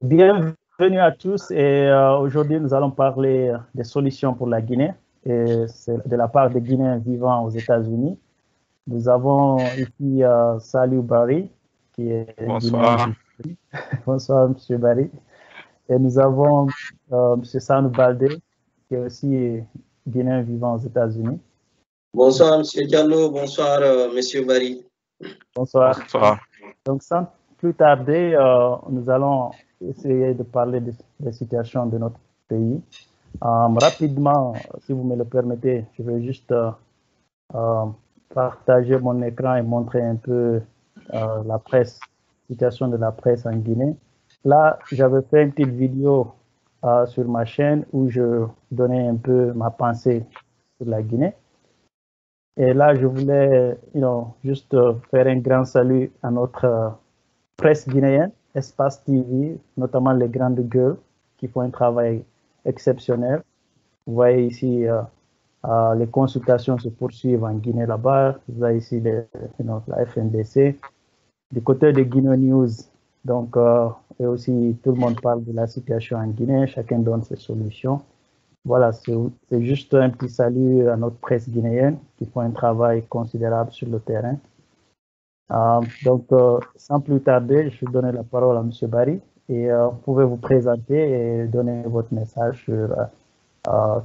Bienvenue à tous et aujourd'hui nous allons parler des solutions pour la Guinée et c'est de la part des Guinéens vivant aux États-Unis. Nous avons ici Saliou Barry qui est Guinéen. Bonsoir. Bonsoir Monsieur Barry. Et nous avons Monsieur Sanou Baldé qui est aussi Guinéen vivant aux États-Unis. Bonsoir Monsieur Diallo, bonsoir Monsieur Barry. Bonsoir. Bonsoir. Donc sans plus tarder, nous allons essayer de parler des situations de notre pays. Rapidement, si vous me le permettez, je vais juste partager mon écran et montrer un peu la presse, situation de la presse en Guinée. Là, j'avais fait une petite vidéo sur ma chaîne où je donnais un peu ma pensée sur la Guinée. Et là, je voulais juste faire un grand salut à notre presse guinéenne, Espace TV, notamment les grandes gueules qui font un travail exceptionnel. Vous voyez ici, les consultations se poursuivent en Guinée là-bas. Vous avez ici la FNDC. Du côté de Guinée News, donc, et aussi tout le monde parle de la situation en Guinée, chacun donne ses solutions. Voilà, c'est juste un petit salut à notre presse guinéenne qui font un travail considérable sur le terrain. Donc, sans plus tarder, je vais donner la parole à M. Barry et vous pouvez vous présenter et donner votre message sur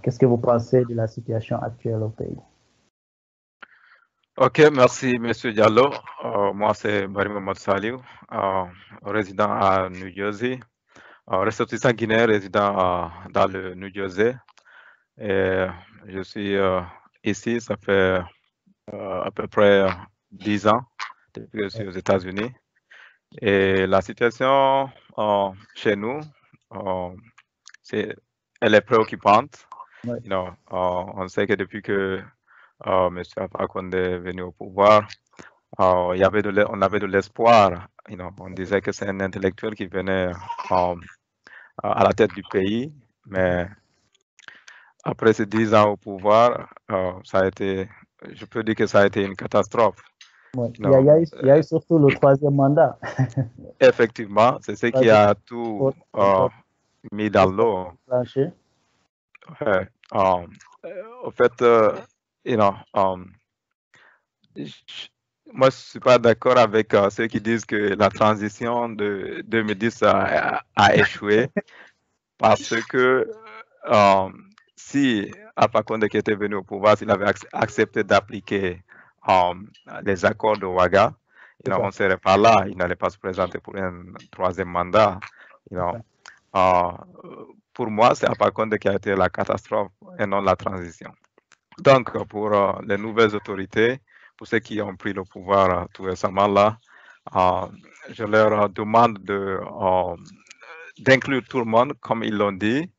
qu'est-ce que vous pensez de la situation actuelle au pays. Ok, merci M. Diallo. Moi, c'est Barry Mohamed Saliou, résident à New Jersey, ressortissant guinéen résident dans le New Jersey. Et je suis ici, ça fait à peu près 10 ans depuis que je suis aux États-Unis. Et la situation chez nous, elle est préoccupante. Ouais. On sait que depuis que M. Alpha Condé est venu au pouvoir, on avait de l'espoir. On disait que c'est un intellectuel qui venait à la tête du pays, mais après ces 10 ans au pouvoir, je peux dire que ça a été une catastrophe. Ouais. Il y a eu surtout le troisième mandat. Effectivement, c'est ce qui a tout mis dans l'eau. Ouais. Au fait, moi, je ne suis pas d'accord avec ceux qui disent que la transition de 2010 a échoué parce que si Alpha Condé qui était venu au pouvoir, s'il avait accepté d'appliquer les accords de Ouaga, on ne serait pas là, il n'allait pas se présenter pour un troisième mandat. Pour moi, c'est Alpha Condé qui a été la catastrophe et non la transition. Donc, pour les nouvelles autorités, pour ceux qui ont pris le pouvoir tout récemment là, je leur demande d'inclure tout le monde, comme ils l'ont dit,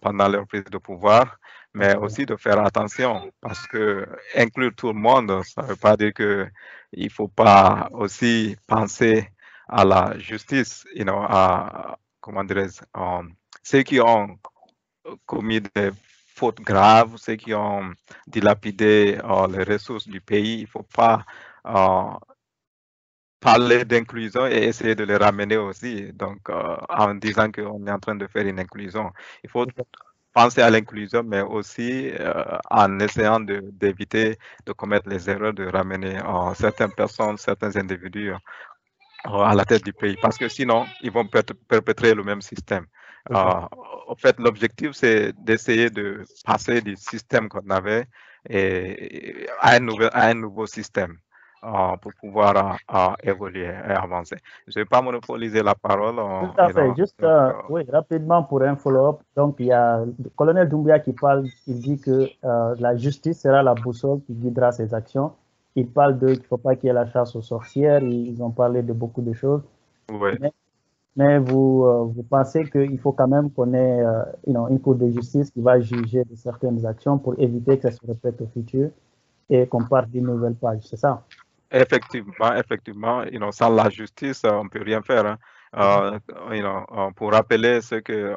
pendant leur prise de pouvoir, mais aussi de faire attention, parce que inclure tout le monde, ça ne veut pas dire qu'il ne faut pas aussi penser à la justice, à, comment dirais-je, ceux qui ont commis des fautes graves, ceux qui ont dilapidé les ressources du pays, il ne faut pas parler d'inclusion et essayer de les ramener aussi. Donc, en disant qu'on est en train de faire une inclusion, il faut penser à l'inclusion, mais aussi en essayant d'éviter de commettre les erreurs de ramener certaines personnes, certains individus à la tête du pays, parce que sinon, ils vont perpétrer le même système. En fait, l'objectif, c'est d'essayer de passer du système qu'on avait à un nouveau système pour pouvoir évoluer et avancer. Je ne vais pas monopoliser la parole. Tout à fait. Juste, oui, rapidement pour un follow-up. Donc, il y a le colonel Doumbia qui parle, il dit que la justice sera la boussole qui guidera ses actions. Il parle qu'il ne faut pas qu'il y ait la chasse aux sorcières. Ils ont parlé de beaucoup de choses. Oui. Mais vous pensez qu'il faut quand même qu'on ait une cour de justice qui va juger de certaines actions pour éviter que ça se répète au futur et qu'on parte d'une nouvelle page, c'est ça? Effectivement, sans la justice, on ne peut rien faire. Pour rappeler ce que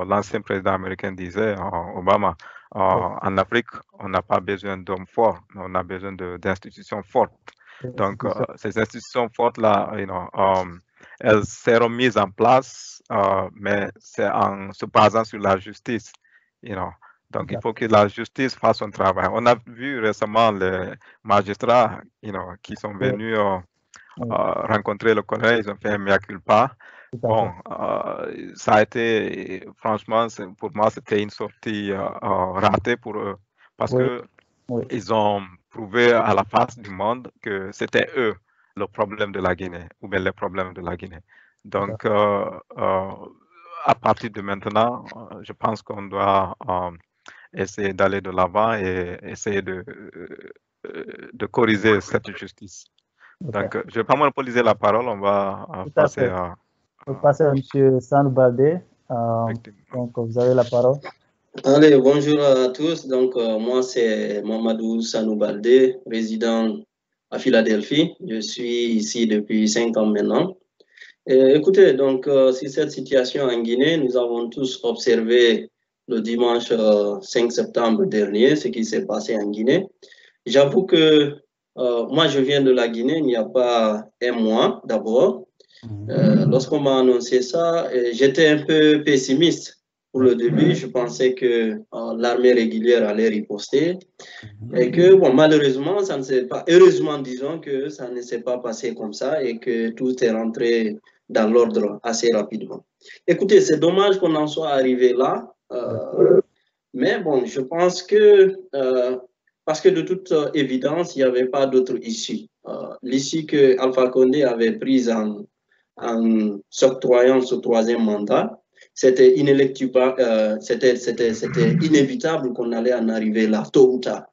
l'ancien président américain disait, Obama, en Afrique, on n'a pas besoin d'hommes forts, mais on a besoin d'institutions fortes. Donc, ces institutions fortes-là, elles seront mises en place, mais c'est en se basant sur la justice, you know. Donc, il faut que la justice fasse son travail. On a vu récemment les magistrats, qui sont venus rencontrer le colonel, ils ont fait un mea culpa. Bon, ça a été, franchement, pour moi, c'était une sortie ratée pour eux, parce que ils ont prouvé à la face du monde que c'était eux le problème de la Guinée, ou bien les problèmes de la Guinée. Donc, à partir de maintenant, je pense qu'on doit essayer d'aller de l'avant et essayer de corriger cette justice. Donc, je ne vais pas monopoliser la parole, on va passer à... On va passer à M. Sanou Baldé. Donc, vous avez la parole. Allez, bonjour à tous. Donc, moi, c'est Mamadou Sanou Baldé, résident à Philadelphie. Je suis ici depuis 5 ans maintenant. Écoutez, donc, sur cette situation en Guinée, nous avons tous observé le dimanche 5 septembre dernier ce qui s'est passé en Guinée. J'avoue que moi, je viens de la Guinée il n'y a pas un mois d'abord. Lorsqu'on m'a annoncé ça, j'étais un peu pessimiste. Pour le début, je pensais que l'armée régulière allait riposter et que, bon, malheureusement, ça ne s'est pas, heureusement, disons que ça ne s'est pas passé comme ça et que tout est rentré dans l'ordre assez rapidement. Écoutez, c'est dommage qu'on en soit arrivé là, mais bon, je pense que, parce que de toute évidence, il n'y avait pas d'autre issue. L'issue que Alpha Condé avait prise en s'octroyant ce troisième mandat, c'était inévitable qu'on allait en arriver là, tôt ou tard.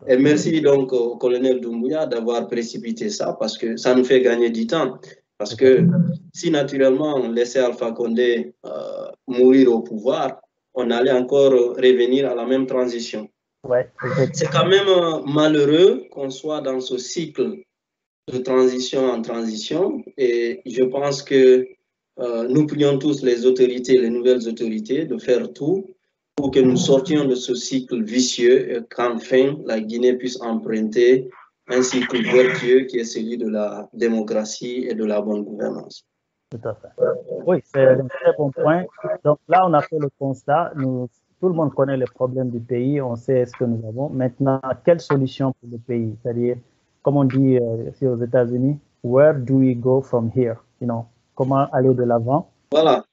Et merci donc au colonel Doumbouya d'avoir précipité ça, parce que ça nous fait gagner du temps. Parce que si naturellement on laissait Alpha Condé mourir au pouvoir, on allait encore revenir à la même transition. C'est quand même malheureux qu'on soit dans ce cycle de transition en transition, et je pense que nous prions tous les autorités, les nouvelles autorités, de faire tout pour que nous sortions de ce cycle vicieux et qu'enfin la Guinée puisse emprunter un cycle vertueux qui est celui de la démocratie et de la bonne gouvernance. Tout à fait. Oui, c'est un très bon point. Donc là, on a fait le constat. Tout le monde connaît les problèmes du pays, on sait ce que nous avons. Maintenant, quelle solution pour le pays? C'est-à-dire, comme on dit ici aux États-Unis, where do we go from here? Comment aller de l'avant? Voilà,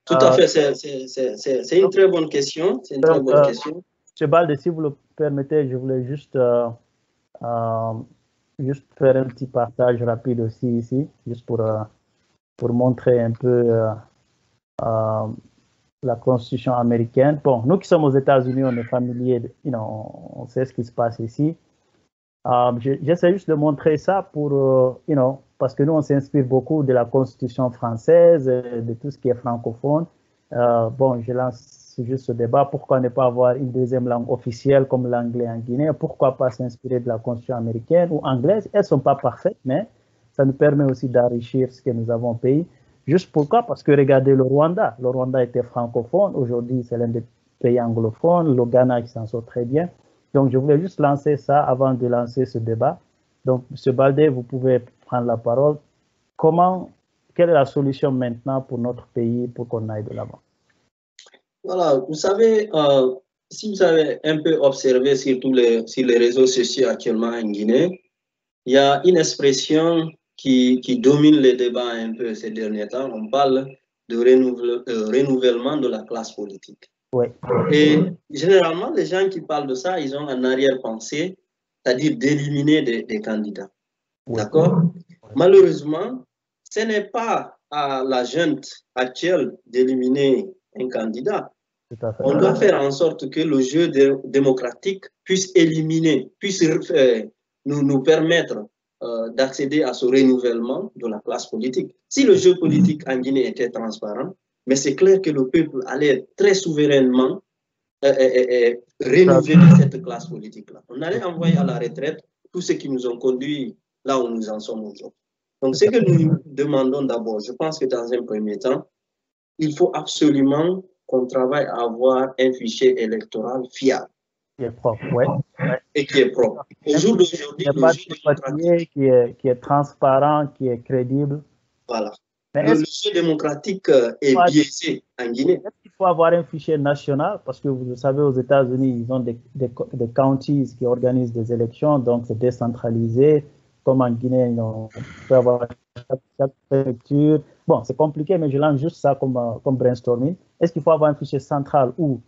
tout à fait, c'est une très bonne question. C'est une très bonne question. M. Baldé, si vous le permettez, je voulais juste faire un petit partage rapide aussi ici, juste pour montrer un peu la Constitution américaine. Bon, nous qui sommes aux États-Unis, on est familiers, on sait ce qui se passe ici. J'essaie juste de montrer ça pour, parce que nous, on s'inspire beaucoup de la Constitution française, de tout ce qui est francophone. Bon, je lance juste ce débat. Pourquoi ne pas avoir une deuxième langue officielle comme l'anglais en Guinée? Pourquoi pas s'inspirer de la Constitution américaine ou anglaise? Elles ne sont pas parfaites, mais ça nous permet aussi d'enrichir ce que nous avons au pays. Juste pourquoi? Parce que regardez le Rwanda. Le Rwanda était francophone. Aujourd'hui, c'est l'un des pays anglophones. Le Ghana qui s'en sort très bien. Donc, je voulais juste lancer ça avant de lancer ce débat. Donc, M. Baldé, vous pouvez prendre la parole. Quelle est la solution maintenant pour notre pays pour qu'on aille de l'avant? Voilà, vous savez, si vous avez un peu observé sur les réseaux sociaux actuellement en Guinée, il y a une expression qui domine les débats un peu ces derniers temps. On parle de renouvellement de la classe politique. Oui. Et généralement, les gens qui parlent de ça, ils ont un arrière-pensée, c'est-à-dire d'éliminer des candidats. Oui. D'accord? Oui. Malheureusement, ce n'est pas à la junte actuelle d'éliminer un candidat. On doit faire en sorte que le jeu démocratique puisse nous permettre d'accéder à ce renouvellement de la classe politique. Si le jeu politique en Guinée était transparent, mais c'est clair que le peuple allait très souverainement renouveler cette classe politique-là. On allait envoyer à la retraite tous ceux qui nous ont conduits là où nous en sommes aujourd'hui. Donc, ce que nous demandons d'abord, je pense que dans un premier temps, il faut absolument qu'on travaille à avoir un fichier électoral fiable. Qui est propre, oui. Et qui est propre. Au jour d'aujourd'hui, qui est transparent, qui est crédible. Voilà. le jeu démocratique est biaisé en Guinée. Est-ce qu'il faut avoir un fichier national? Parce que vous savez, aux États-Unis, ils ont des counties qui organisent des élections, donc c'est décentralisé. Comme en Guinée, on peut avoir chaque préfecture. Bon, c'est compliqué, mais je lance juste ça comme brainstorming. Est-ce qu'il faut avoir un fichier central où,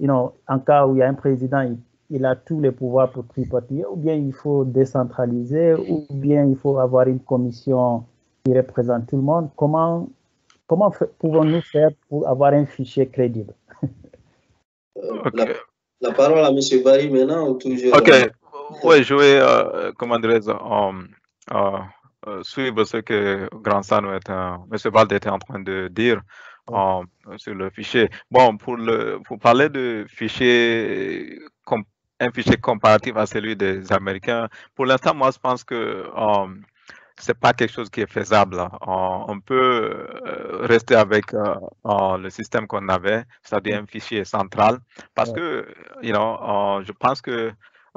en cas où il y a un président, il a tous les pouvoirs pour tripoter, ou bien il faut décentraliser, ou bien il faut avoir une commission qui représente tout le monde? Comment pouvons-nous faire pour avoir un fichier crédible? Okay. La parole à M. Barry maintenant ou toujours? Ok, oui, je vais, comment dirais-je, suivre ce que Grand Sano M. Balde était en train de dire sur le fichier. Bon, pour parler de fichier, un fichier comparatif à celui des Américains, pour l'instant, moi, je pense que c'est pas quelque chose qui est faisable. On peut rester avec le système qu'on avait, c'est-à-dire un fichier central, parce que, je pense que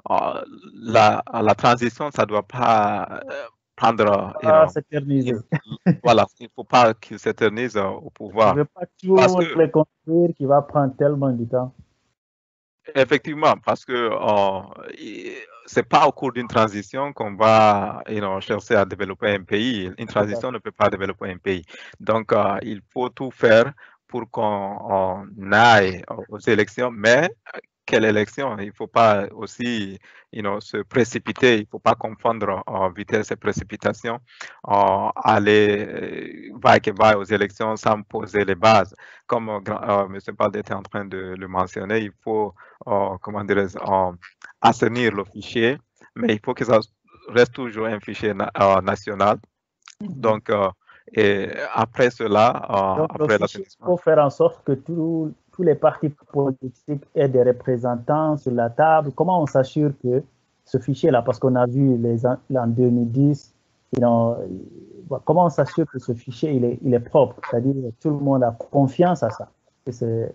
la transition, ça doit pas prendre, s'éterniser. Voilà, il faut pas qu'il s'éternise au pouvoir. Je ne veux pas tout reconstruire qui va prendre tellement de temps. Effectivement, parce que c'est pas au cours d'une transition qu'on va chercher à développer un pays. Une transition ne peut pas développer un pays. Donc, il faut tout faire pour qu'on aille aux élections, mais quelle élection? Il ne faut pas aussi se précipiter, il ne faut pas confondre vitesse et précipitation, aller va-et-va aux élections sans poser les bases. Comme M. Balde était en train de le mentionner, il faut comment dirais-je, assainir le fichier, mais il faut que ça reste toujours un fichier national. Donc, et après cela, donc, après il faut faire en sorte que tous les partis politiques aient des représentants sur la table. Comment on s'assure que ce fichier-là, parce qu'on a vu en 2010, comment on s'assure que ce fichier il est propre, c'est-à-dire que tout le monde a confiance à ça. Il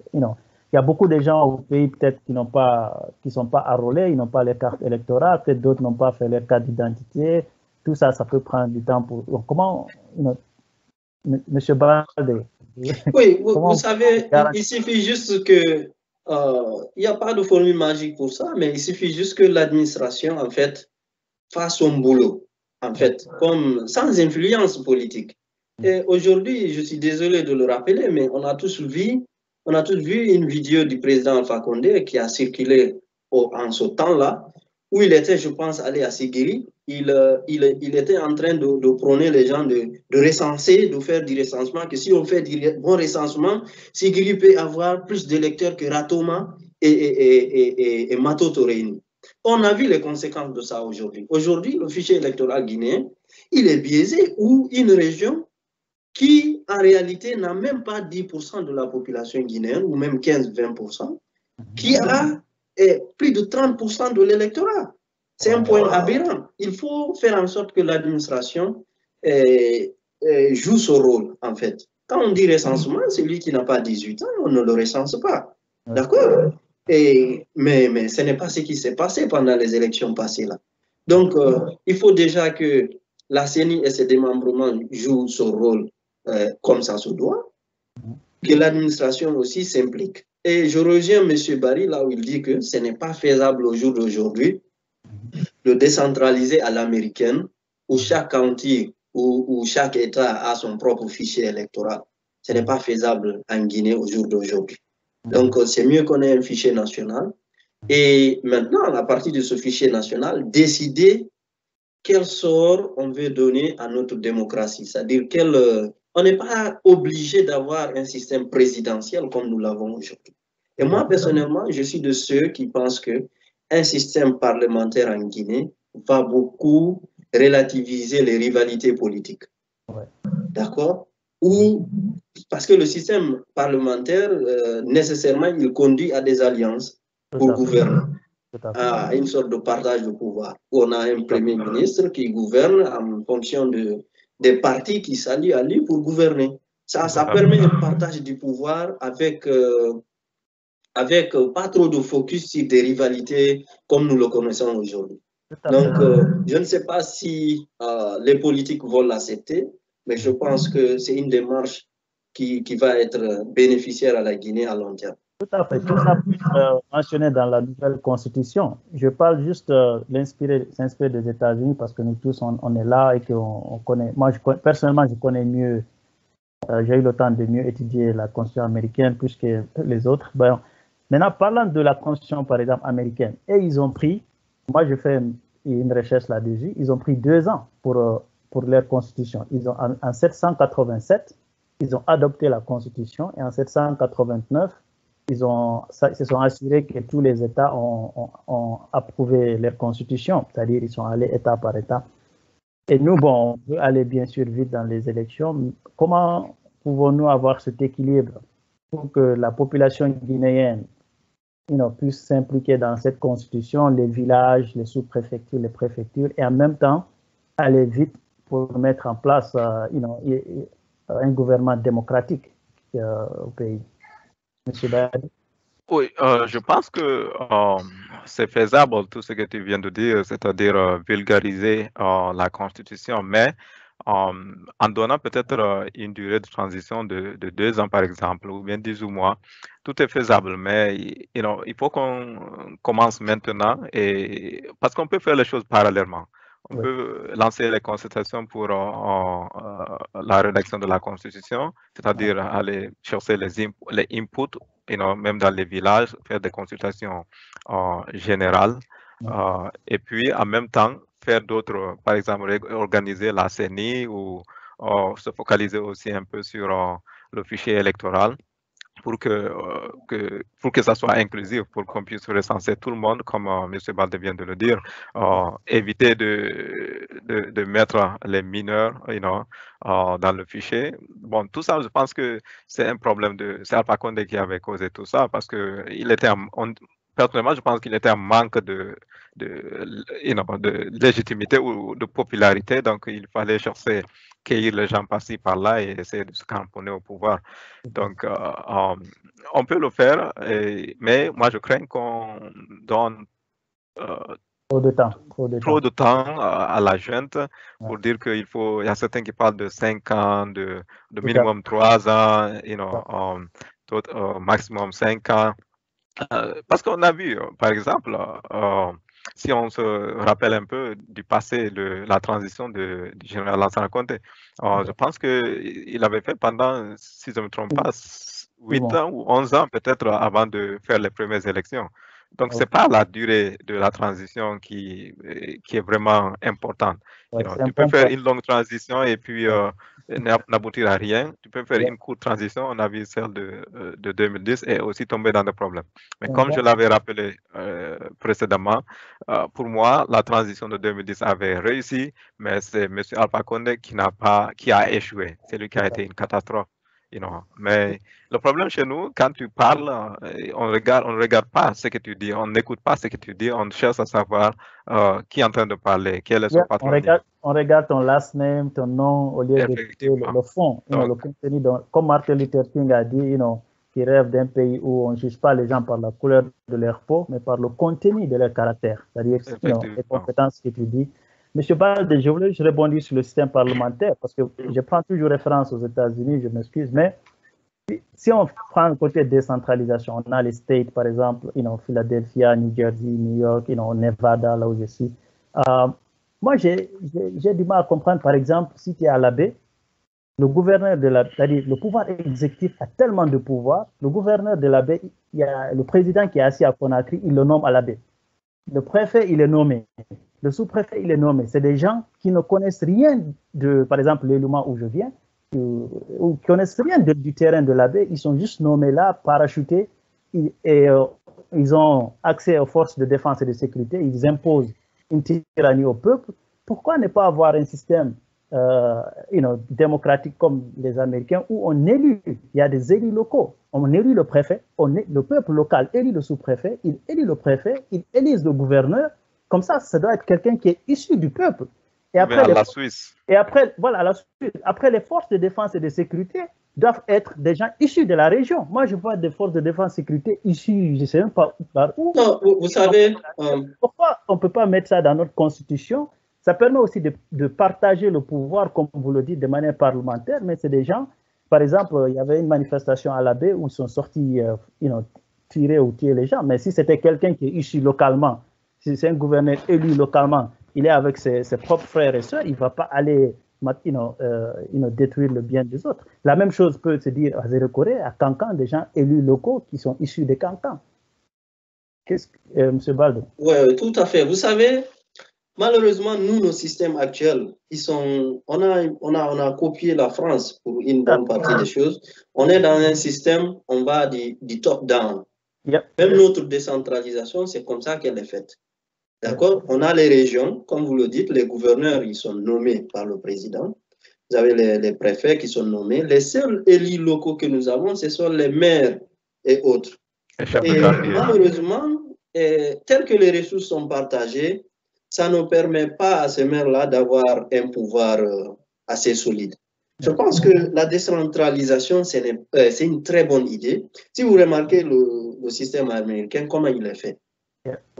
y a beaucoup de gens au pays peut-être qui sont pas enrôlés, ils n'ont pas les cartes électorales, peut-être d'autres n'ont pas fait leur carte d'identité. Tout ça, ça peut prendre du temps pour. Comment, Monsieur Balde? Oui, vous savez, il suffit juste que il n'y a pas de formule magique pour ça, mais il suffit juste que l'administration en fait fasse son boulot, en fait, comme sans influence politique. Et aujourd'hui, je suis désolé de le rappeler, mais on a tous vu une vidéo du président Alpha Condé qui a circulé en ce temps-là, où il était, je pense, allé à Sigiri. Il était en train de prôner les gens de recenser, de faire du recensement, que si on fait du bon recensement, Sigiri peut avoir plus d'électeurs que Ratoma et Matoto réunis. On a vu les conséquences de ça aujourd'hui. Aujourd'hui, le fichier électoral guinéen, il est biaisé où une région qui, en réalité, n'a même pas 10% de la population guinéenne, ou même 15-20%, qui a plus de 30% de l'électorat. C'est un point aberrant. Il faut faire en sorte que l'administration joue son rôle, en fait. Quand on dit recensement, celui qui n'a pas 18 ans, on ne le recense pas. D'accord? Mais ce n'est pas ce qui s'est passé pendant les élections passées là. Donc, il faut déjà que la CENI et ses démembrements jouent son rôle comme ça se doit, que l'administration aussi s'implique. Et je rejoins M. Barry là où il dit que ce n'est pas faisable au jour d'aujourd'hui de décentraliser à l'américaine où chaque county ou chaque État a son propre fichier électoral. Ce n'est pas faisable en Guinée au jour d'aujourd'hui. Donc, c'est mieux qu'on ait un fichier national. Et maintenant, à partir de ce fichier national, décider quel sort on veut donner à notre démocratie. C'est-à-dire on n'est pas obligé d'avoir un système présidentiel comme nous l'avons aujourd'hui. Et moi, personnellement, je suis de ceux qui pensent qu'un système parlementaire en Guinée va beaucoup relativiser les rivalités politiques. D'accord? Parce que le système parlementaire, nécessairement, il conduit à des alliances pour gouverner, à une sorte de partage de pouvoir, où on a un premier ministre qui gouverne en fonction des partis qui s'allient à lui pour gouverner. Ça permet un partage du pouvoir avec pas trop de focus sur des rivalités comme nous le connaissons aujourd'hui. Donc, je ne sais pas si les politiques vont l'accepter, mais je pense que c'est une démarche qui va être bénéficiaire à la Guinée à long terme. Tout à fait. Tout ça mentionné dans la nouvelle constitution. Je parle juste s'inspirer des États-Unis parce que nous tous, on est là et qu'on connaît. Moi, personnellement, je connais mieux. J'ai eu le temps de mieux étudier la constitution américaine plus que les autres. Bon, maintenant, parlant de la constitution, par exemple, américaine, et ils ont pris, moi, je fais une recherche là-dessus, ils ont pris 2 ans pour leur constitution. Ils ont, en 1787, ils ont adopté la constitution et en 1789, ils se sont assurés que tous les États ont approuvé leur constitution, c'est-à-dire ils sont allés État par État. Et nous, bon, on veut aller bien sûr vite dans les élections. Comment pouvons-nous avoir cet équilibre pour que la population guinéenne puisse s'impliquer dans cette constitution, les villages, les sous-préfectures, les préfectures, et en même temps aller vite pour mettre en place un gouvernement démocratique au pays? Monsieur Bayadi? Oui, je pense que c'est faisable tout ce que tu viens de dire, c'est-à-dire vulgariser la Constitution, mais en donnant peut-être une durée de transition de 2 ans, par exemple, ou bien 18 mois, tout est faisable, mais il faut qu'on commence maintenant, parce qu'on peut faire les choses parallèlement. On peut lancer les consultations pour la rédaction de la Constitution, c'est-à-dire aller chercher les inputs, même dans les villages, faire des consultations générales, et puis en même temps faire d'autres, par exemple, organiser la CENI ou se focaliser aussi un peu sur le fichier électoral pour que ça soit inclusif, pour qu'on puisse recenser tout le monde, comme M. Balde vient de le dire, éviter de mettre les mineurs dans le fichier. Bon, tout ça, je pense que c'est un problème c'est Alpha Condé qui avait causé tout ça, parce que personnellement, je pense qu'il était en manque de légitimité ou de popularité, donc il fallait chercher cueillir les gens par-ci, par-là et essayer de se camponner au pouvoir. Donc, on peut le faire, mais moi, je crains qu'on donne trop de temps à la junte pour dire qu'il faut. Il y a certains qui parlent de 5 ans, de minimum 3 ans, maximum 5 ans. Parce qu'on a vu, par exemple, si on se rappelle un peu du passé de la transition du général Lansana Conté, je pense qu'il avait fait pendant, si je ne me trompe pas, 8 ans ou 11 ans peut-être avant de faire les premières élections. Donc, ce n'est pas la durée de la transition qui est vraiment importante. Tu peux faire une longue transition et puis n'aboutir à rien. Tu peux faire une courte transition, on a vu celle de 2010 et aussi tomber dans des problèmes. Mais comme je l'avais rappelé précédemment, pour moi, la transition de 2010 avait réussi, mais c'est M. Alpha Condé qui a échoué. C'est lui qui a été une catastrophe. Mais le problème chez nous, quand tu parles, on ne regarde pas ce que tu dis, on n'écoute pas ce que tu dis, on cherche à savoir qui est en train de parler, quel est son patron. On regarde ton last name, ton nom, au lieu de le fond, le contenu. Comme Martin Luther King a dit, qui rêve d'un pays où on ne juge pas les gens par la couleur de leur peau, mais par le contenu de leur caractère, c'est-à-dire les compétences que tu dis. Monsieur Balde, je voulais rebondir sur le système parlementaire parce que je prends toujours référence aux États-Unis, je m'excuse, mais si on prend le côté décentralisation, on a les states, par exemple, Philadelphia, New Jersey, New York, Nevada, là où je suis. Moi, j'ai du mal à comprendre, par exemple, si tu es à la baie, le gouverneur c'est-à-dire le pouvoir exécutif a tellement de pouvoir, le gouverneur de la baie, il y a le président qui est assis à Conakry, il le nomme à la baie. Le préfet, il est nommé. Le sous-préfet, il est nommé. C'est des gens qui ne connaissent rien de, par exemple, l'élément où je viens, ou qui connaissent rien du terrain de la baie. Ils sont juste nommés là, parachutés, et ils ont accès aux forces de défense et de sécurité. Ils imposent une tyrannie au peuple. Pourquoi ne pas avoir un système démocratique comme les Américains où on élit, il y a des élus locaux, on élit le préfet, le peuple local élit le sous-préfet, il élit le préfet, il élise le gouverneur. Comme ça doit être quelqu'un qui est issu du peuple. Et après, la Suisse. Et après, voilà, la Suisse. Après, les forces de défense et de sécurité doivent être des gens issus de la région. Moi, je vois des forces de défense et de sécurité issues, je ne sais même pas par où. Non, vous savez... Pourquoi on ne peut pas mettre ça dans notre constitution? ça permet aussi de partager le pouvoir, comme vous le dites, de manière parlementaire, mais c'est des gens, par exemple, il y avait une manifestation à la baie où ils sont sortis tirer ou tuer les gens, mais si c'était quelqu'un qui est issu localement, si c'est un gouverneur élu localement, il est avec ses propres frères et sœurs, il ne va pas aller détruire le bien des autres. La même chose peut se dire à Zéro-Corée, à Kankan, des gens élus locaux qui sont issus de Kankan. Qu'est-ce que, M. Baldo? Oui, tout à fait. Vous savez, malheureusement, nous, nos systèmes actuels, on a copié la France pour une bonne partie des choses. On est dans un système, on va du top-down. Yep. Même notre décentralisation, c'est comme ça qu'elle est faite. D'accord? On a les régions, comme vous le dites, les gouverneurs, ils sont nommés par le président. Vous avez les préfets qui sont nommés. Les seuls élus locaux que nous avons, ce sont les maires et autres. Et malheureusement, tel que les ressources sont partagées, ça ne permet pas à ces maires-là d'avoir un pouvoir assez solide. Je pense que la décentralisation, c'est une très bonne idée. Si vous remarquez le système américain, comment il est fait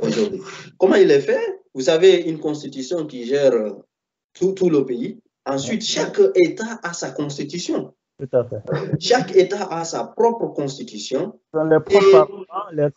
aujourd'hui? Comment il est fait? Vous avez une constitution qui gère tout le pays. Ensuite, chaque État a sa constitution. Tout à fait. Chaque État a sa propre constitution. Dans leur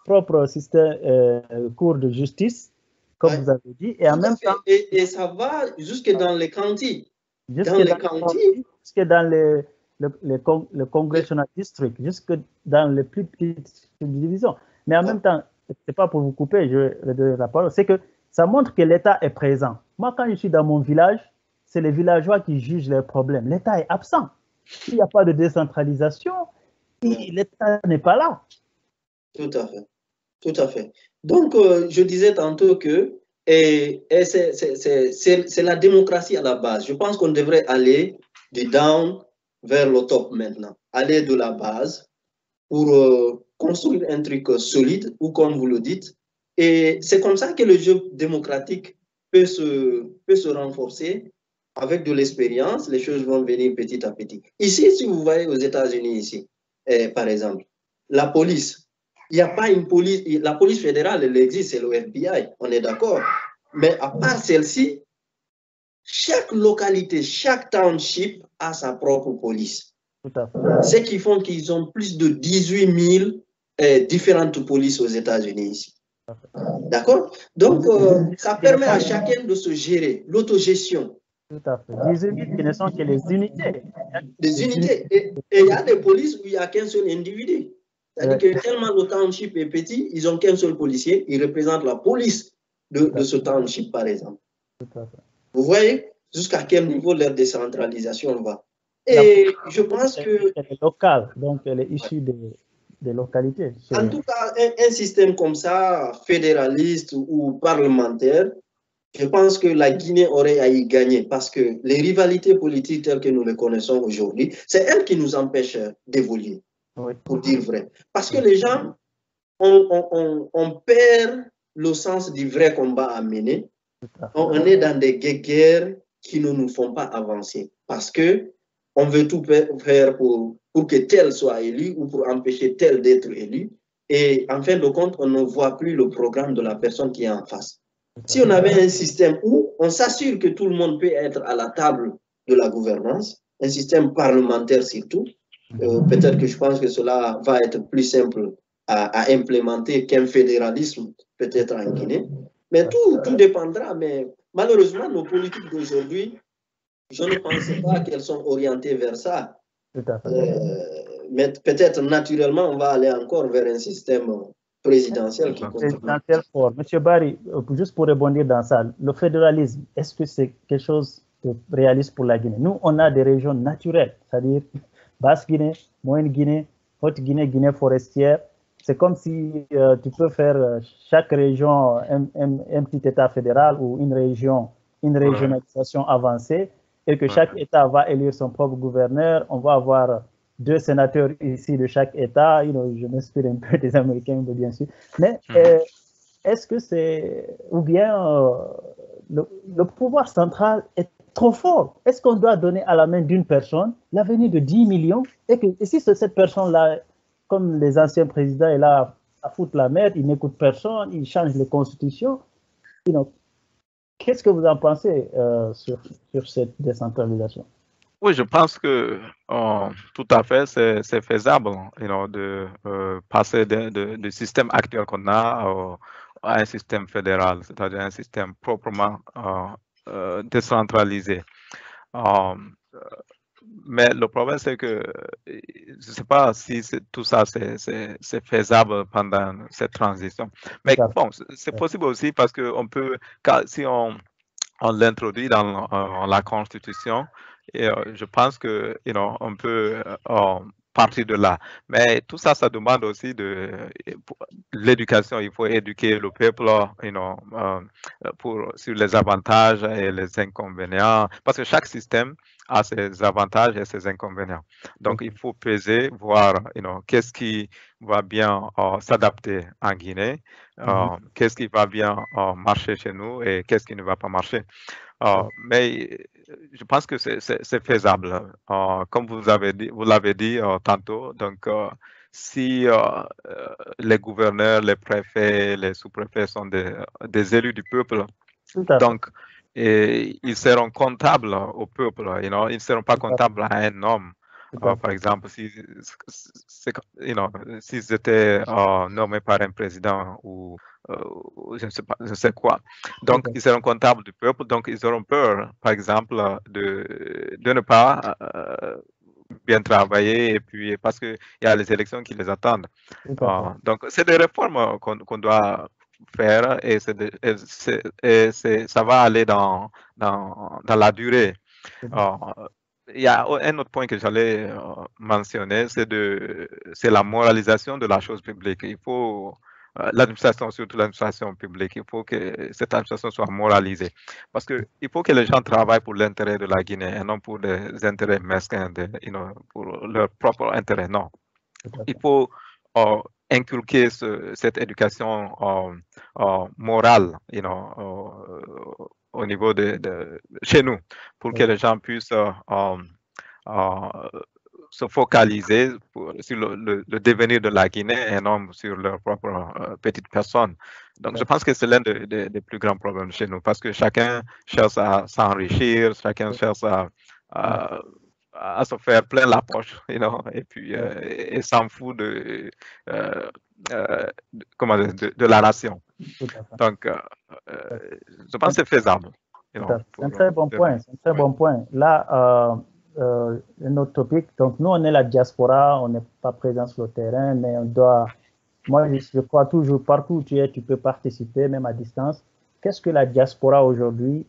propre système, cours de justice, comme vous avez dit, et en même temps. Et ça va jusque dans les counties. Jusque dans le Congressional District, jusque dans les plus petites divisions. Mais en même temps, c'est pas pour vous couper, je vais donner la parole, c'est que ça montre que l'État est présent. Moi, quand je suis dans mon village, c'est les villageois qui jugent leurs problèmes. L'État est absent. S'il n'y a pas de décentralisation, l'État n'est pas là. Tout à fait. Tout à fait. Donc, je disais tantôt que c'est la démocratie à la base. Je pense qu'on devrait aller du down vers le top maintenant. Aller de la base pour construire un truc solide, ou comme vous le dites. Et c'est comme ça que le jeu démocratique peut se renforcer. Avec de l'expérience, les choses vont venir petit à petit. Ici, si vous voyez aux États-Unis, ici, par exemple, la police, il n'y a pas une police, la police fédérale, elle existe, c'est le FBI, on est d'accord. Mais à part celle-ci, chaque localité, chaque township a sa propre police. Ce qui font qu'ils ont plus de 18 000 différentes polices aux États-Unis ici. D'accord? Donc, ça permet à chacun de se gérer, l'autogestion. Tout à fait. 18 000 qui ne sont que les unités. Des unités. Et il y a des polices où il n'y a qu'un seul individu. C'est-à-dire que tellement le township est petit, ils n'ont qu'un seul policier, il représente la police de ce township, par exemple. Vous voyez jusqu'à quel niveau leur décentralisation va. Et je pense que... Elle est locale, donc elle est issue des localités. En tout cas, un système comme ça, fédéraliste ou parlementaire, je pense que la Guinée aurait à y gagner parce que les rivalités politiques telles que nous les connaissons aujourd'hui, c'est elles qui nous empêchent d'évoluer, pour dire vrai. Parce que les gens, on perd le sens du vrai combat à mener. On est dans des guerres qui ne nous font pas avancer parce que on veut tout faire pour que tel soit élu ou pour empêcher tel d'être élu. Et en fin de compte, on ne voit plus le programme de la personne qui est en face. Si on avait un système où on s'assure que tout le monde peut être à la table de la gouvernance, un système parlementaire surtout, peut-être que je pense que cela va être plus simple à implémenter qu'un fédéralisme peut-être en Guinée. Mais tout dépendra. Mais malheureusement, nos politiques d'aujourd'hui, je ne pense pas qu'elles sont orientées vers ça. Mais peut-être naturellement, on va aller encore vers un système présidentiel qui continue. Monsieur Barry, juste pour rebondir dans ça, le fédéralisme, est-ce que c'est quelque chose de réaliste pour la Guinée? Nous, on a des régions naturelles, c'est-à-dire Basse-Guinée, Moyenne-Guinée, Haute-Guinée, Guinée forestière. C'est comme si tu peux faire chaque région un petit État fédéral ou une régionalisation avancée et que chaque État va élire son propre gouverneur. On va avoir 2 sénateurs ici de chaque État. Je m'inspire un peu des Américains, bien sûr. Mais est-ce que c'est... Ou bien le pouvoir central est trop fort? Est-ce qu'on doit donner à la main d'une personne l'avenir de 10 millions? Et si cette personne-là, comme les anciens présidents, est là à foutre la merde, il n'écoute personne, il change les constitutions. Qu'est-ce que vous en pensez sur cette décentralisation? Oui, je pense que tout à fait, c'est faisable, de passer du système actuel qu'on a à un système fédéral, c'est-à-dire un système proprement décentralisé. Mais le problème, c'est que je ne sais pas si tout ça, c'est faisable pendant cette transition. Mais bon, c'est possible aussi parce que si on l'introduit dans la Constitution, et je pense que, on peut partir de là. Mais tout ça, ça demande aussi de l'éducation. Il faut éduquer le peuple, sur les avantages et les inconvénients, parce que chaque système a ses avantages et ses inconvénients. Donc, il faut peser, voir, qu'est-ce qui va bien s'adapter en Guinée, qu'est-ce qui va bien marcher chez nous et qu'est-ce qui ne va pas marcher. Mais je pense que c'est faisable. Comme vous l'avez dit tantôt, donc si les gouverneurs, les préfets, les sous-préfets sont des élus du peuple, donc ils seront comptables au peuple, ils ne seront pas comptables à un homme. Par exemple, s'ils étaient nommés par un président ou je ne sais quoi. Donc, ils seront comptables du peuple, donc ils auront peur, par exemple, de ne pas bien travailler, et puis parce qu'il y a les élections qui les attendent. Donc, c'est des réformes qu'on doit faire et, ça va aller dans la durée. Il y a un autre point que j'allais mentionner, c'est la moralisation de la chose publique. Il faut l'administration, surtout l'administration publique, il faut que cette administration soit moralisée. Parce qu'il faut que les gens travaillent pour l'intérêt de la Guinée et non pour des intérêts mesquins, pour leur propre intérêt. Non. Il faut inculquer cette éducation morale, au niveau de chez nous, pour que les gens puissent se focaliser sur le devenir de la Guinée et non sur leur propre petite personne. Donc, je pense que c'est l'un des plus grands problèmes chez nous, parce que chacun cherche à s'enrichir, chacun cherche à se faire plein la poche, et puis et s'en fout de la nation. Donc, je pense que c'est faisable. C'est un très bon point. C'est un très bon point. Là, un autre topic. Donc, nous, on est la diaspora, on n'est pas présent sur le terrain, mais on doit. Moi, je crois toujours, partout où tu es, tu peux participer, même à distance. Qu'est-ce que la diaspora aujourd'hui,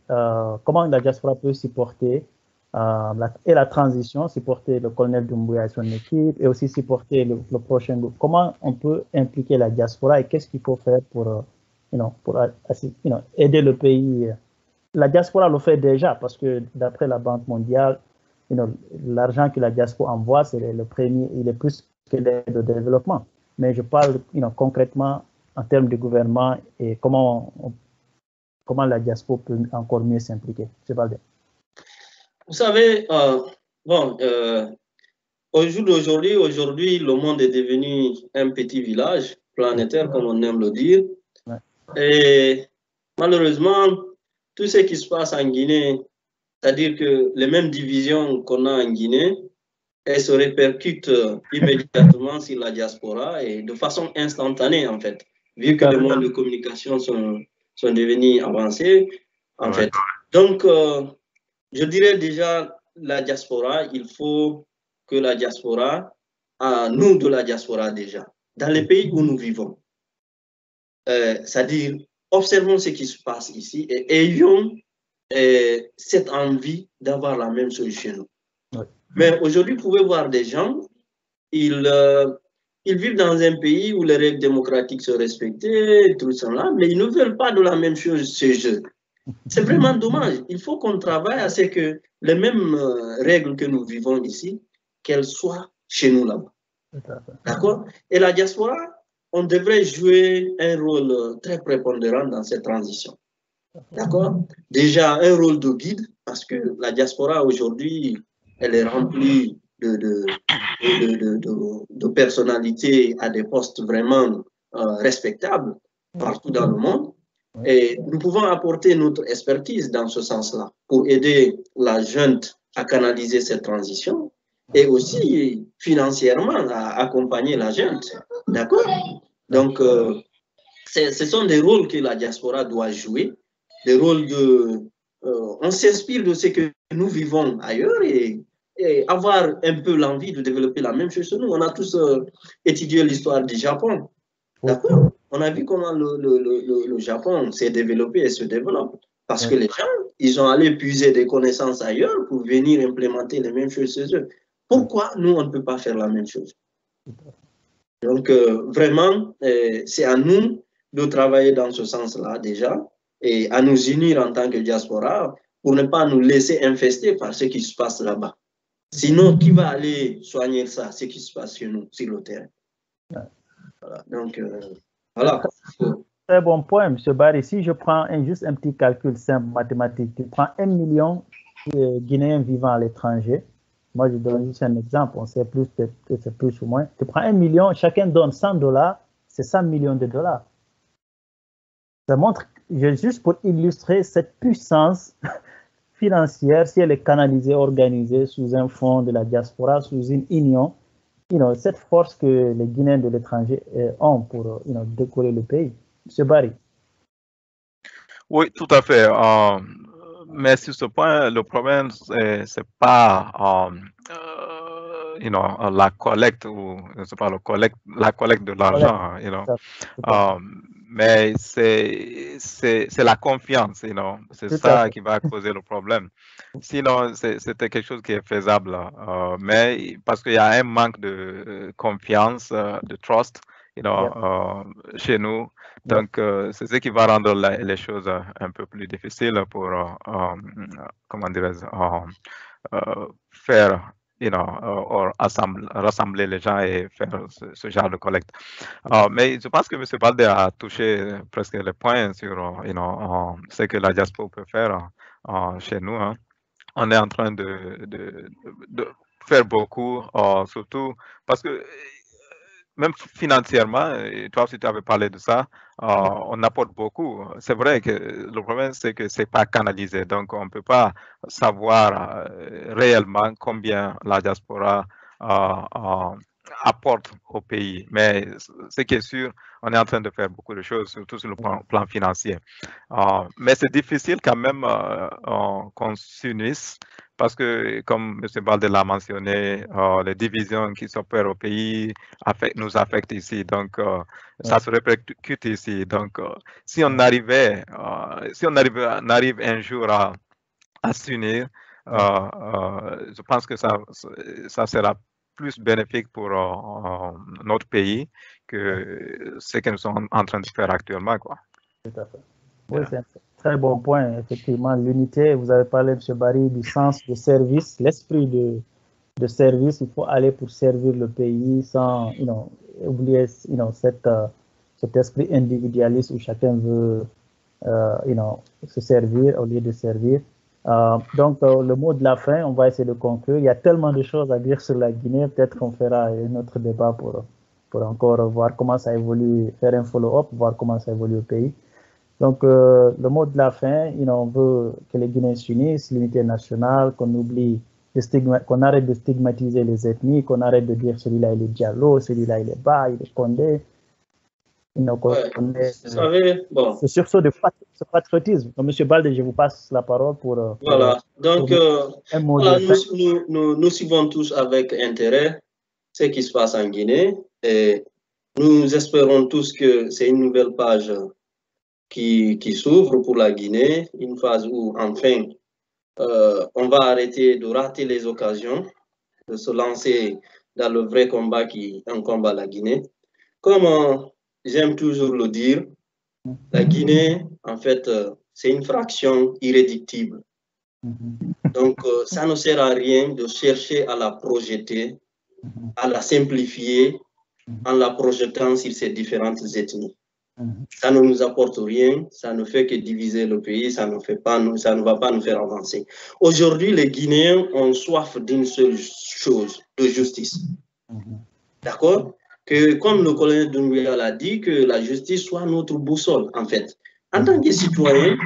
comment la diaspora peut supporter la transition, supporter le colonel Doumbouya et son équipe, et aussi supporter le prochain groupe? Comment on peut impliquer la diaspora et qu'est-ce qu'il faut faire pour aider le pays? La diaspora le fait déjà parce que d'après la Banque mondiale, l'argent que la diaspora envoie, c'est le premier, il est plus que l'aide au développement. Mais je parle concrètement en termes de gouvernement et comment la diaspora peut encore mieux s'impliquer. C'est pas bien. Vous savez, au jour d'aujourd'hui, le monde est devenu un petit village planétaire, comme on aime le dire. Ouais. Et malheureusement, tout ce qui se passe en Guinée, c'est-à-dire que les mêmes divisions qu'on a en Guinée, elles se répercutent immédiatement sur la diaspora et de façon instantanée, en fait, vu que les moyens de communication sont devenus avancés, en fait. Donc, je dirais déjà, la diaspora, il faut que la diaspora, nous de la diaspora déjà, dans les pays où nous vivons, c'est-à-dire, observons ce qui se passe ici et ayons cette envie d'avoir la même chose chez nous. Ouais. Mais aujourd'hui, vous pouvez voir des gens, ils vivent dans un pays où les règles démocratiques sont respectées, tout ça là, mais ils ne veulent pas de la même chose chez eux. C'est vraiment dommage. Il faut qu'on travaille à ce que les mêmes règles que nous vivons ici, qu'elles soient chez nous là-bas. D'accord? Et la diaspora, on devrait jouer un rôle très prépondérant dans cette transition. D'accord? Déjà, un rôle de guide, parce que la diaspora aujourd'hui, elle est remplie de personnalités à des postes vraiment respectables partout dans le monde. Et nous pouvons apporter notre expertise dans ce sens-là pour aider la junte à canaliser cette transition et aussi financièrement à accompagner la junte. D'accord? Donc, ce sont des rôles que la diaspora doit jouer, des rôles de... on s'inspire de ce que nous vivons ailleurs et avoir un peu l'envie de développer la même chose chez nous. On a tous étudié l'histoire du Japon. D'accord? On a vu comment le Japon s'est développé et se développe. Parce que les gens, ils ont allé puiser des connaissances ailleurs pour venir implémenter les mêmes choses chez eux. Pourquoi nous, on ne peut pas faire la même chose? Donc, vraiment, c'est à nous de travailler dans ce sens-là déjà et à nous unir en tant que diaspora pour ne pas nous laisser infester par ce qui se passe là-bas. Sinon, qui va aller soigner ça, ce qui se passe chez nous, sur le terrain? Voilà. Donc, voilà. Très bon point, M. Barry. Si je prends juste un petit calcul simple mathématique, tu prends 1 million de Guinéens vivant à l'étranger. Moi, je donne juste un exemple. On sait plus, c'est plus ou moins. Tu prends 1 million, chacun donne $100, c'est 100 millions de dollars. Ça montre, juste pour illustrer cette puissance financière, si elle est canalisée, organisée sous un fonds de la diaspora, sous une union, cette force que les Guinéens de l'étranger ont pour décoller le pays. M. Barry. Oui, tout à fait. Mais sur ce point, le problème, c'est pas la collecte ou c'est pas la collecte de l'argent, mais c'est la confiance, c'est ça qui va causer le problème. Sinon, c'était quelque chose qui est faisable, mais parce qu'il y a un manque de confiance, de trust, chez nous. Donc, c'est ce qui va rendre les choses un peu plus difficiles pour, comment dirais-je, faire, rassembler les gens et faire ce genre de collecte. Mais je pense que M. Balde a touché presque les points sur, ce que la diaspora peut faire chez nous. Hein. On est en train de faire beaucoup, surtout parce que même financièrement, toi aussi tu avais parlé de ça, on apporte beaucoup. C'est vrai que le problème, c'est que c'est pas canalisé. Donc, on ne peut pas savoir réellement combien la diaspora apporte au pays. Mais ce qui est sûr, on est en train de faire beaucoup de choses, surtout sur le plan financier. Mais c'est difficile quand même qu'on s'unisse parce que, comme M. Balde l'a mentionné, les divisions qui s'opèrent au pays nous affectent ici. Donc, ça se répercute ici. Donc, si on arrive un jour à s'unir, je pense que ça sera plus bénéfique pour notre pays que ce que nous sommes en train de faire actuellement. Quoi. Tout à fait. Oui, c'est un très bon point. Effectivement, l'unité, vous avez parlé, M. Barry, du sens de service, l'esprit de service. Il faut aller pour servir le pays sans oublier cet esprit individualiste où chacun veut se servir au lieu de servir. Donc, le mot de la fin, on va essayer de conclure. Il y a tellement de choses à dire sur la Guinée. Peut-être qu'on fera un autre débat pour encore voir comment ça évolue, faire un follow-up, voir comment ça évolue au pays. Donc, le mot de la fin, on veut que les Guinéens s'unissent, l'unité nationale, qu'on oublie, qu'on arrête de stigmatiser les ethnies, qu'on arrête de dire celui-là il est Diallo, celui-là il est Ba, il est Condé. C'est sur ce patriotisme. Donc, M. Balde, je vous passe la parole pour... voilà. Donc, nous suivons tous avec intérêt ce qui se passe en Guinée et nous espérons tous que c'est une nouvelle page qui s'ouvre pour la Guinée, une phase où, enfin, on va arrêter de rater les occasions, de se lancer dans le vrai combat qui est un combat à la Guinée. Comme j'aime toujours le dire, la Guinée, en fait, c'est une fraction irréductible. Donc, ça ne sert à rien de chercher à la projeter, à la simplifier en la projetant sur ces différentes ethnies. Ça ne nous apporte rien, ça ne fait que diviser le pays, ça ne va pas nous faire avancer. Aujourd'hui, les Guinéens ont soif d'une seule chose, de justice. D'accord? Que comme le colonel Doumbouya l'a dit, que la justice soit notre boussole, en fait. En tant que citoyen,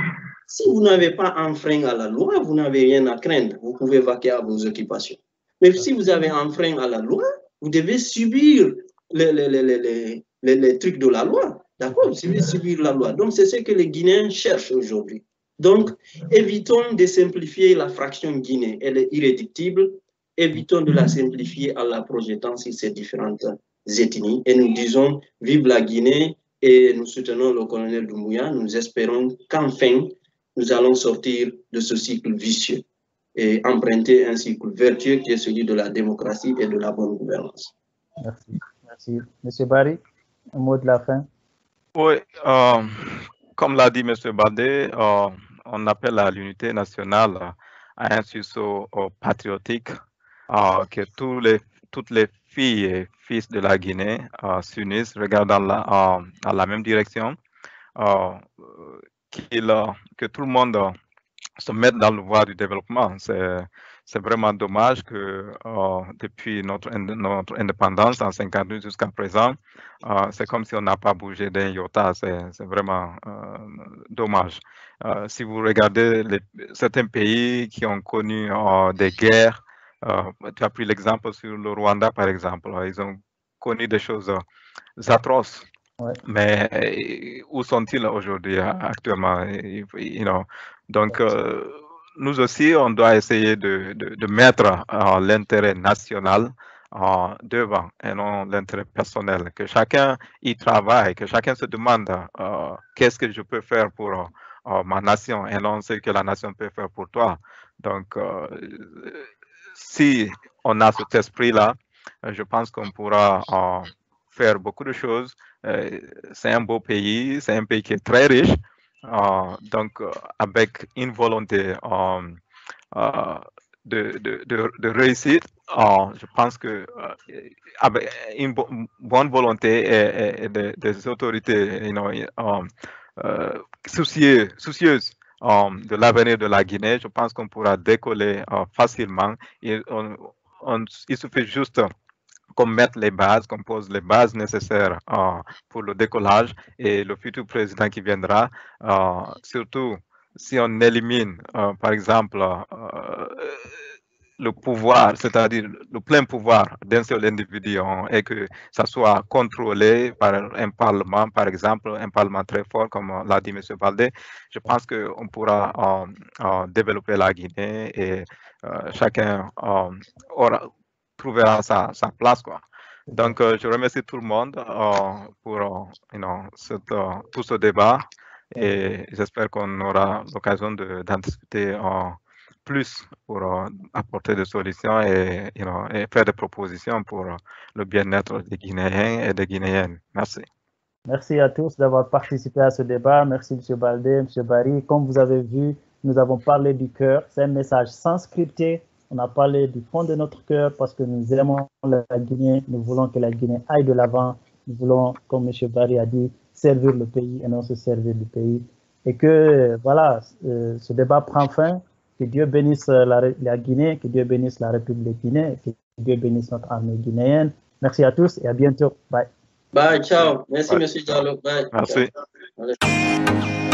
si vous n'avez pas enfreint à la loi, vous n'avez rien à craindre. Vous pouvez vaquer à vos occupations. Mais si vous avez enfreint à la loi, vous devez subir les trucs de la loi. D'accord? Vous devez subir la loi. Donc, c'est ce que les Guinéens cherchent aujourd'hui. Donc, évitons de simplifier la fraction Guinée. Elle est irréductible. Évitons de la simplifier en la projetant sur ces différentes ethnies. Et nous disons, vive la Guinée, et nous soutenons le colonel Doumbouya. Nous espérons qu'enfin, nous allons sortir de ce cycle vicieux et emprunter un cycle vertueux qui est celui de la démocratie et de la bonne gouvernance. Merci. Merci. Monsieur Barry, un mot de la fin. Oui, comme l'a dit M. Baldé, on appelle à l'unité nationale à un sursaut patriotique, que toutes les filles et fils de la Guinée s'unissent, regardant dans la même direction, que tout le monde se mette dans le voie du développement. C'est vraiment dommage que depuis notre indépendance en 1952 jusqu'à présent, c'est comme si on n'a pas bougé d'un iota. C'est vraiment dommage. Si vous regardez certains pays qui ont connu des guerres, tu as pris l'exemple sur le Rwanda, par exemple. Ils ont connu des choses atroces. Ouais. Mais où sont-ils aujourd'hui, actuellement? Donc, nous aussi, on doit essayer de mettre l'intérêt national devant et non l'intérêt personnel. Que chacun y travaille, que chacun se demande qu'est-ce que je peux faire pour ma nation et non ce que la nation peut faire pour toi. Donc, si on a cet esprit-là, je pense qu'on pourra faire beaucoup de choses. C'est un beau pays, c'est un pays qui est très riche, donc avec une volonté de réussite, je pense que avec une bonne volonté et des autorités soucieuses de l'avenir de la Guinée, je pense qu'on pourra décoller facilement. Il suffit juste qu'on mette les bases, qu'on pose les bases nécessaires pour le décollage, et le futur président qui viendra, surtout si on élimine, par exemple, le pouvoir, c'est-à-dire le plein pouvoir d'un seul individu, et que ça soit contrôlé par un parlement, par exemple, un parlement très fort, comme l'a dit M. Baldé, je pense qu'on pourra développer la Guinée, et chacun trouvera sa place, quoi. Donc, je remercie tout le monde pour tout ce débat, et j'espère qu'on aura l'occasion d'en discuter plus pour apporter des solutions et faire des propositions pour le bien-être des Guinéens et des Guinéennes. Merci. Merci à tous d'avoir participé à ce débat. Merci M. Baldé, M. Barry. Comme vous avez vu, nous avons parlé du cœur. C'est un message sans scripter. On a parlé du fond de notre cœur parce que nous aimons la Guinée. Nous voulons que la Guinée aille de l'avant. Nous voulons, comme M. Barry a dit, servir le pays et non se servir du pays. Et que, voilà, ce débat prend fin. Que Dieu bénisse la Guinée, que Dieu bénisse la République Guinée, que Dieu bénisse notre armée guinéenne. Merci à tous et à bientôt. Bye. Bye, ciao. Merci, M. Diallo. Bye. Merci. Ciao.